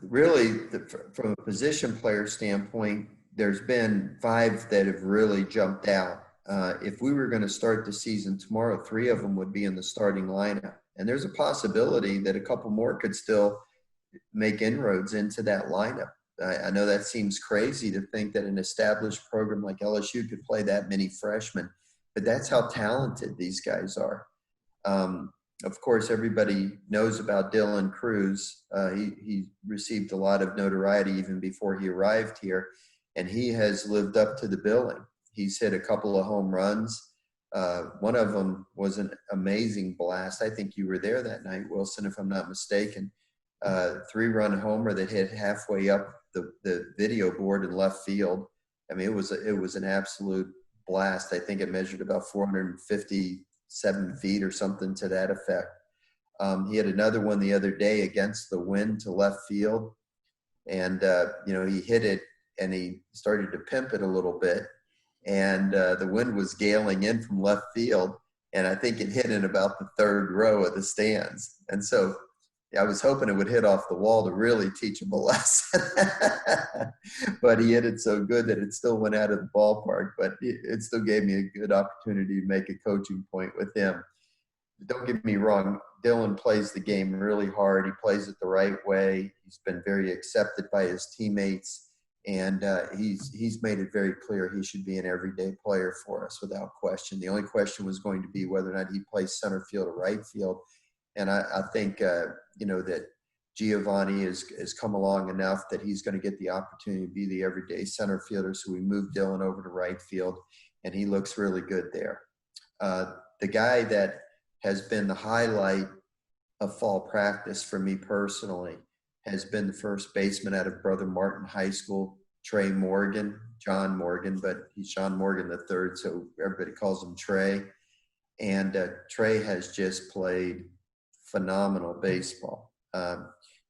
Really, from a position player standpoint, there's been five that have really jumped out. If we were going to start the season tomorrow, three of them would be in the starting lineup. And there's a possibility that a couple more could still make inroads into that lineup. I know that seems crazy to think that an established program like LSU could play that many freshmen, but that's how talented these guys are. Of course, everybody knows about Dylan Cruz. He received a lot of notoriety even before he arrived here, and he has lived up to the billing. He's hit a couple of home runs. One of them was an amazing blast. I think you were there that night, Wilson, if I'm not mistaken. 3-run homer that hit halfway up the video board in left field. I mean, it was an absolute blast. I think it measured about 457 feet or something to that effect. He had another one the other day against the wind to left field, and he hit it and he started to pimp it a little bit, and the wind was galing in from left field, and I think it hit in about the third row of the stands. And so I was hoping it would hit off the wall to really teach him a lesson. But he hit it so good that it still went out of the ballpark. But it still gave me a good opportunity to make a coaching point with him. Don't get me wrong, Dylan plays the game really hard. He plays it the right way. He's been very accepted by his teammates. And he's made it very clear he should be an everyday player for us without question. The only question was going to be whether or not he plays center field or right field. And I think, that Giovanni has come along enough that he's going to get the opportunity to be the everyday center fielder. So we moved Dylan over to right field, and he looks really good there. The guy that has been the highlight of fall practice for me personally has been the first baseman out of Brother Martin High School, John Morgan, but he's John Morgan III, so everybody calls him Trey. And Trey has just played phenomenal baseball.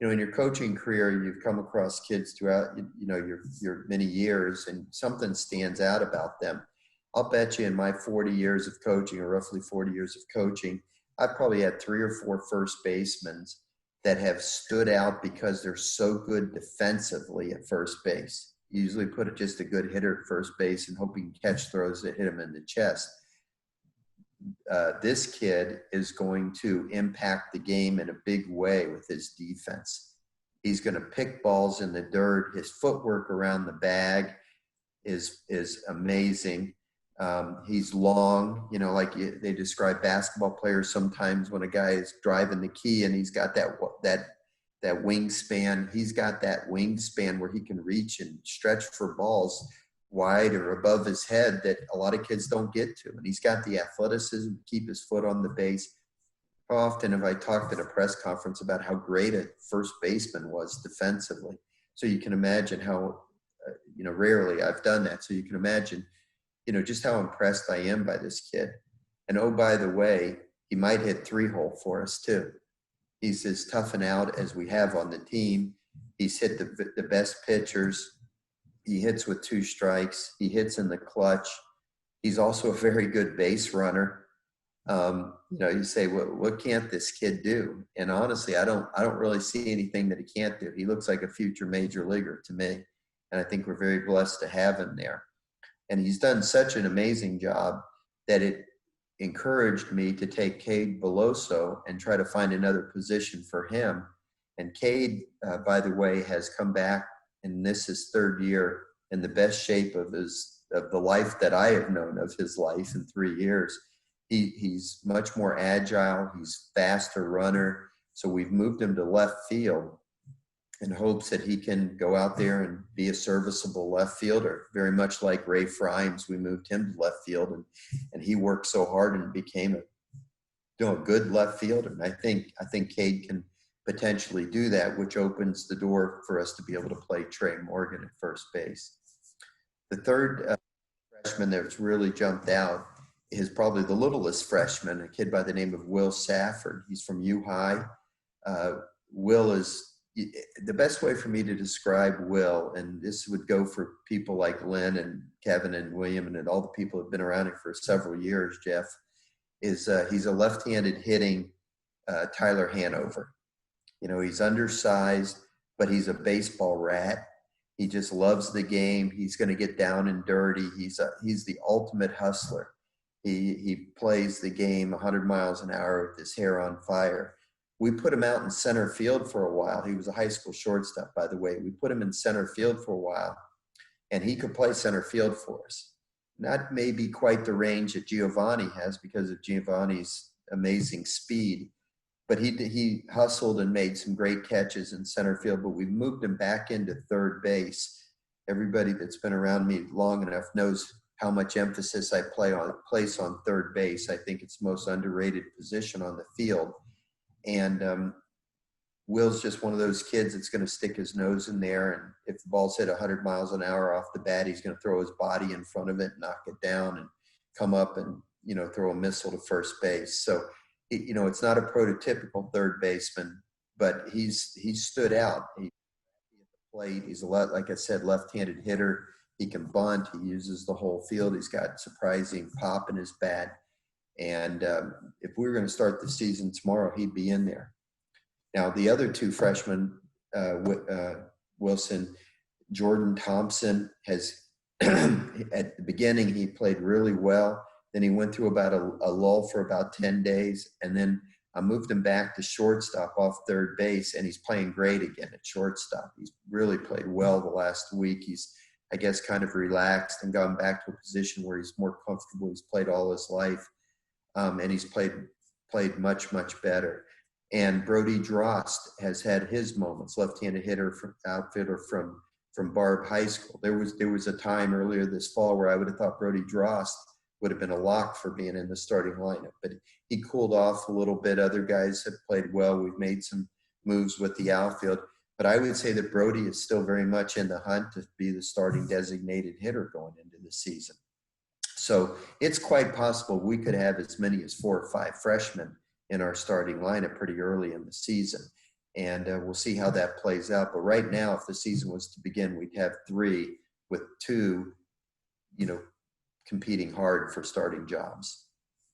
In your coaching career, you've come across kids throughout, your many years, and something stands out about them. I'll bet you in my 40 years of coaching, or roughly 40 years of coaching, I've probably had 3 or 4 first basemen that have stood out because they're so good defensively at first base. You usually put just a good hitter at first base and hope he can catch throws that hit him in the chest. This kid is going to impact the game in a big way with his defense. He's going to pick balls in the dirt. His footwork around the bag is amazing. He's long, they describe basketball players sometimes when a guy is driving the key and he's got that wingspan. He's got that wingspan where he can reach and stretch for balls wide or above his head that a lot of kids don't get to. And he's got the athleticism to keep his foot on the base. How often have I talked at a press conference about how great a first baseman was defensively? So you can imagine how, rarely I've done that. So you can imagine, just how impressed I am by this kid. And oh, by the way, he might hit 3-hole for us too. He's as tough and out as we have on the team. He's hit the best pitchers. He hits with 2 strikes. He hits in the clutch. He's also a very good base runner. You say, what can't this kid do? And honestly, I don't really see anything that he can't do. He looks like a future major leaguer to me. And I think we're very blessed to have him there. And he's done such an amazing job that it encouraged me to take Cade Beloso and try to find another position for him. And Cade, by the way, has come back, and this is 3rd year in the best shape of the life that I have known of his life in 3 years. He's much more agile. He's faster runner. So we've moved him to left field in hopes that he can go out there and be a serviceable left fielder, very much like Ray Frimes. We moved him to left field, and he worked so hard and became a good left fielder. And I think Cade can potentially do that, which opens the door for us to be able to play Trey Morgan at first base. The third freshman that's really jumped out is probably the littlest freshman, a kid by the name of Will Safford. He's from U-High. Will is the best way for me to describe Will, and this would go for people like Lynn and Kevin and William and all the people who have been around it for several years, Jeff, is he's a left-handed hitting Tyler Hanover. He's undersized, but he's a baseball rat. He just loves the game. He's going to get down and dirty. He's the ultimate hustler. He plays the game 100 miles an hour with his hair on fire. We put him out in center field for a while. He was a high school shortstop, by the way. We put him in center field for a while, and he could play center field for us. Not maybe quite the range that Giovanni has because of Giovanni's amazing speed, but he hustled and made some great catches in center field. But we moved him back into third base. Everybody that's been around me long enough knows how much emphasis I place on third base. I think it's the most underrated position on the field. And Will's just one of those kids that's going to stick his nose in there. And if the ball's hit 100 miles an hour off the bat, he's going to throw his body in front of it, knock it down, and come up and, throw a missile to first base. So, it's not a prototypical third baseman, but he stood out. He played. He's a lot, like I said, left-handed hitter. He can bunt. He uses the whole field. He's got surprising pop in his bat. And if we were going to start the season tomorrow, he'd be in there. Now, the other two freshmen, Wilson, Jordan Thompson, has at the beginning, he played really well. Then he went through about a lull for about 10 days. And then I moved him back to shortstop off third base, and he's playing great again at shortstop. He's really played well the last week. He's, I guess, kind of relaxed and gone back to a position where he's more comfortable. He's played all his life, and he's played much, much better. And Brody Drost has had his moments, left-handed outfitter from Barb High School. There was a time earlier this fall where I would have thought Brody Drost would have been a lock for being in the starting lineup, but he cooled off a little bit. Other guys have played well. We've made some moves with the outfield, but I would say that Brody is still very much in the hunt to be the starting designated hitter going into the season. So it's quite possible we could have as many as 4 or 5 freshmen in our starting lineup pretty early in the season. And we'll see how that plays out. But right now, if the season was to begin, we'd have 3 with 2, competing hard for starting jobs.